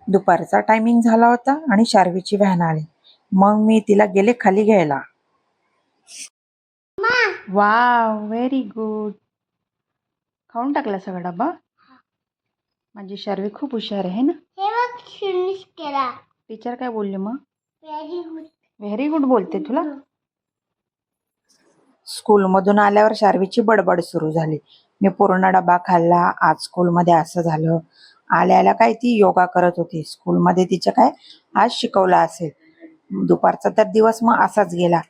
दुपारचा टायमिंग झाला होता आणि शार्वीची व्हॅन आली. मग मी तिला गेले खाली घ्यायला. Wow, very good. खाऊन टाकला सगळा डबा. माझी शार्वी खूप हुशार आहे ना. टीचर काय बोलले मग? व्हेरी गुड बोलते तुला. स्कूलमधून आल्यावर शार्वीची बडबड सुरू झाली. मी पूर्ण डबा खाल्ला, आज स्कूलमध्ये असं झालं. आल्याला काय ती योगा करत होती. स्कूलमध्ये तिचं काय आज शिकवलं असेल. दुपारचा तर दिवस मग असाच गेला,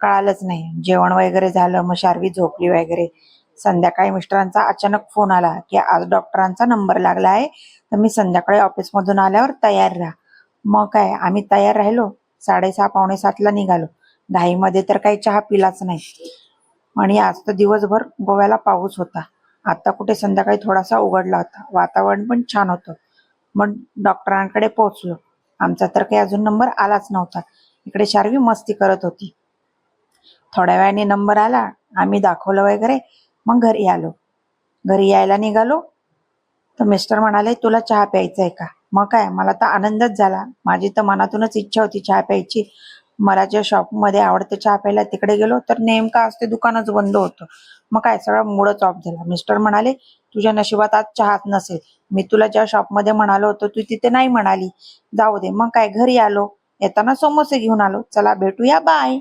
कळालंच नाही. जेवण वगैरे झालं, मग शार्वी झोपली वगैरे. संध्याकाळी मिस्टरांचा अचानक फोन आला की आज डॉक्टरांचा नंबर लागला आहे, तर मी संध्याकाळी ऑफिसमधून आल्यावर तयार राहा. मग काय आम्ही तयार राहिलो. 6:30 पावणे 7ला निघालो. घाईमध्ये तर काही चहा पिलाच नाही. आणि आज तर दिवसभर गोव्याला पाऊस होता. आता कुठे संध्याकाळी थोडासा उघडला होता. वातावरण पण छान होतं. मग डॉक्टरांकडे पोहोचलो. आमचा तर काही अजून नंबर आलाच नव्हता. इकडे शार्वी मस्ती करत होती. थोड्या वेळाने नंबर आला, आम्ही दाखवलं वगैरे, मग घरी आलो. घरी यायला निघालो तर मिस्टर म्हणाले तुला चहा प्यायचा आहे का? मग काय मला तर आनंदच झाला. माझी तर मनातूनच इच्छा होती चहा प्यायची. मला ज्या शॉपमध्ये आवडते चहा प्यायला तिकडे गेलो तर नेमका आज ते दुकानच बंद होतं. मग काय सगळा मूडच ऑफ झाला. मिस्टर म्हणाले तुझ्या नशिबात आज चहाच नसेल. मी तुला ज्या शॉपमध्ये म्हणालो होतो तू तिथे नाही म्हणाली. जाऊ दे. मग काय घरी आलो. येताना समोसे घेऊन आलो. चला भेटूया, बाय.